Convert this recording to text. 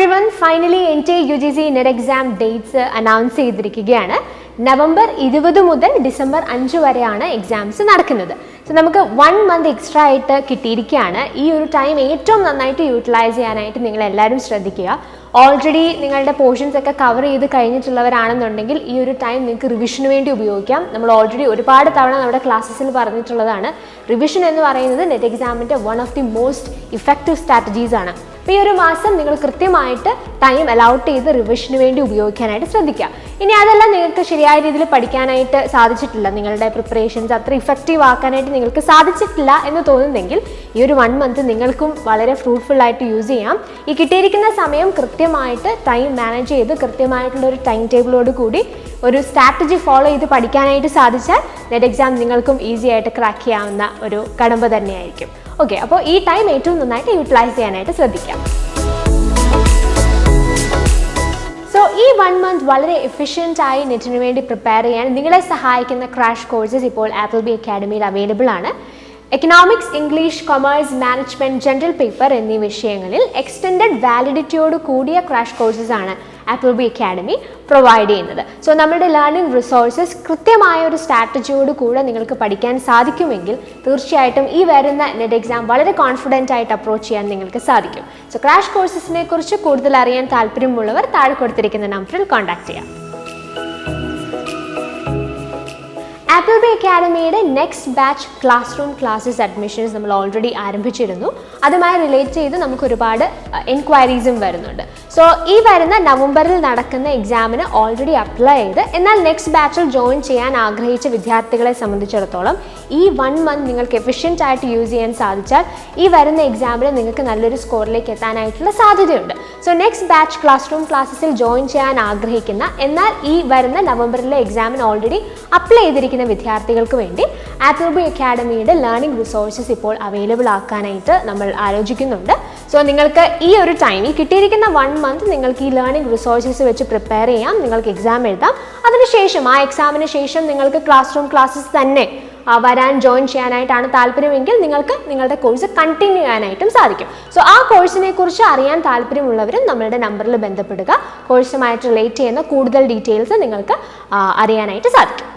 everyone, finally Nta Ugc net exam dates announce ചെയ്തിരിക്കുകയാണ്. November 20 മുതൽ December 5 വരെയാണ് exams നടക്കുന്നത്. സോ നമുക്ക് 1 month എക്സ്ട്രാ ആയിട്ട് കിട്ടിയിരിക്കുകയാണ്. ഈ ഒരു ടൈം ഏറ്റവും നന്നായിട്ട് യൂട്ടിലൈസ് ചെയ്യാനായിട്ട് നിങ്ങൾ എല്ലാവരും ശ്രദ്ധിക്കുക. ഓൾറെഡി നിങ്ങളുടെ പോർഷൻസ് ഒക്കെ കവർ ചെയ്ത് കഴിഞ്ഞിട്ടുള്ളവരാണെന്നുണ്ടെങ്കിൽ ഈ ഒരു ടൈം നിങ്ങൾക്ക് റിവിഷന് വേണ്ടി ഉപയോഗിക്കാം. നമ്മൾ ഓൾറെഡി ഒരുപാട് തവണ നമ്മുടെ ക്ലാസ്സസിൽ പറഞ്ഞിട്ടുള്ളതാണ്. റിവിഷൻ എന്ന് പറയുന്നത് നെറ്റ് എക്സാമിൻ്റെ one of the most effective strategies ആണ്. അപ്പോൾ ഈ ഒരു മാസം നിങ്ങൾ കൃത്യമായിട്ട് ടൈം അലൗട്ട് ചെയ്ത് റിവിഷന് വേണ്ടി ഉപയോഗിക്കാനായിട്ട് ശ്രദ്ധിക്കുക. ഇനി അതെല്ലാം നിങ്ങൾക്ക് ശരിയായ രീതിയിൽ പഠിക്കാനായിട്ട് സാധിച്ചിട്ടില്ല, നിങ്ങളുടെ പ്രിപ്പറേഷൻസ് അത്ര ഇഫക്റ്റീവ് ആക്കാനായിട്ട് നിങ്ങൾക്ക് സാധിച്ചിട്ടില്ല എന്ന് തോന്നുന്നെങ്കിൽ ഈ ഒരു 1 month നിങ്ങൾക്കും വളരെ ഫ്രൂട്ട്ഫുൾ ആയിട്ട് യൂസ് ചെയ്യാം. ഈ കിട്ടിയിരിക്കുന്ന സമയം കൃത്യമായിട്ട് ടൈം മാനേജ് ചെയ്ത് കൃത്യമായിട്ടുള്ള ഒരു ടൈം ടേബിളോട് കൂടി ഒരു സ്ട്രാറ്റജി ഫോളോ ചെയ്ത് പഠിക്കാനായിട്ട് സാധിച്ചാൽ നെറ്റ് എക്സാം നിങ്ങൾക്കും ഈസി ആയിട്ട് ക്രാക്ക് ചെയ്യാവുന്ന ഒരു കടമ്പ തന്നെയായിരിക്കും. ഓക്കെ, അപ്പോൾ ഈ ടൈം ഏറ്റവും നന്നായിട്ട് യൂട്ടിലൈസ് ചെയ്യാനായിട്ട് ശ്രദ്ധിക്കാം. സോ ഈ 1 month വളരെ എഫിഷ്യൻ്റ് ആയി നെറ്റിന് വേണ്ടി പ്രിപ്പയർ ചെയ്യാൻ നിങ്ങളെ സഹായിക്കുന്ന ക്രാഷ് കോഴ്സസ് ഇപ്പോൾ ആപ്പിൾ ബി അക്കാഡമിയിൽ അവൈലബിൾ ആണ്. Economics, English, commerce, management, general paper എന്നീ വിഷയങ്ങളിൽ എക്സ്റ്റെൻഡഡ് വാലിഡിറ്റിയോട് കൂടിയ ക്രാഷ് കോഴ്സസ് ആണ് ആപ്പിൾ ബി അക്കാഡമി പ്രൊവൈഡ് ചെയ്യുന്നത്. സോ നമ്മുടെ ലേണിംഗ് റിസോഴ്സസ് കൃത്യമായ ഒരു സ്ട്രാറ്റജിയോട് കൂടെ നിങ്ങൾക്ക് പഠിക്കാൻ സാധിക്കുമെങ്കിൽ തീർച്ചയായിട്ടും ഈ വരുന്ന നെറ്റ് എക്സാം വളരെ കോൺഫിഡൻ്റ് ആയിട്ട് അപ്രോച്ച് ചെയ്യാൻ നിങ്ങൾക്ക് സാധിക്കും. സോ ക്രാഷ് കോഴ്സസിനെ കുറിച്ച് കൂടുതൽ അറിയാൻ താല്പര്യമുള്ളവർ താഴെ കൊടുത്തിരിക്കുന്ന നമ്പറിൽ കോൺടാക്ട് ചെയ്യാം. ആപ്പിൾ ബി അക്കാഡമിയുടെ next batch class room classes admissions നമ്മൾ ഓൾറെഡി ആരംഭിച്ചിരുന്നു. അതുമായി റിലേറ്റ് ചെയ്ത് നമുക്ക് ഒരുപാട് എൻക്വയറീസും വരുന്നുണ്ട്. സോ ഈ വരുന്ന നവംബറിൽ നടക്കുന്ന എക്സാമിന് ഓൾറെഡി അപ്ലൈ ചെയ്ത് എന്നാൽ നെക്സ്റ്റ് ബാച്ചിൽ ജോയിൻ ചെയ്യാൻ ആഗ്രഹിച്ച വിദ്യാർത്ഥികളെ സംബന്ധിച്ചിടത്തോളം ഈ 1 month നിങ്ങൾക്ക് എഫിഷ്യൻ്റ് ആയിട്ട് യൂസ് ചെയ്യാൻ സാധിച്ചാൽ ഈ വരുന്ന എക്സാമിന് നിങ്ങൾക്ക് നല്ലൊരു സ്കോറിലേക്ക് എത്താനായിട്ടുള്ള സാധ്യതയുണ്ട്. So next batch class room ക്ലാസ്സസിൽ ജോയിൻ ചെയ്യാൻ ആഗ്രഹിക്കുന്ന എന്നാൽ ഈ വരുന്ന നവംബറിലെ എക്സാമിന് ഓൾറെഡി അപ്ലൈ ചെയ്തിരിക്കുന്ന വിദ്യാർത്ഥികൾക്ക് വേണ്ടി ആപ്പിൾ ബി അക്കാഡമിയുടെ ലേണിംഗ് റിസോഴ്സസ് ഇപ്പോൾ അവൈലബിൾ ആക്കാനായിട്ട് നമ്മൾ ആലോചിക്കുന്നുണ്ട്. സോ നിങ്ങൾക്ക് ഈ ഒരു ടൈം, ഈ കിട്ടിയിരിക്കുന്ന 1 month നിങ്ങൾക്ക് ഈ ലേണിംഗ് റിസോഴ്സസ് വെച്ച് പ്രിപ്പയർ ചെയ്യാം, നിങ്ങൾക്ക് എക്സാം എഴുതാം. അതിനുശേഷം ആ എക്സാമിന് ശേഷം നിങ്ങൾക്ക് ക്ലാസ് റൂം ക്ലാസ്സസ് തന്നെ വരാൻ ജോയിൻ ചെയ്യാനായിട്ടാണ് താല്പര്യമെങ്കിൽ നിങ്ങൾക്ക് നിങ്ങളുടെ കോഴ്സ് കണ്ടിന്യൂ ചെയ്യാനായിട്ടും സാധിക്കും. സോ ആ കോഴ്സിനെ കുറിച്ച് അറിയാൻ താല്പര്യമുള്ളവരും നമ്മളുടെ നമ്പറിൽ ബന്ധപ്പെടുക. കോഴ്സുമായിട്ട് റിലേറ്റ് ചെയ്യുന്ന കൂടുതൽ ഡീറ്റെയിൽസ് നിങ്ങൾക്ക് അറിയാനായിട്ട് സാധിക്കും.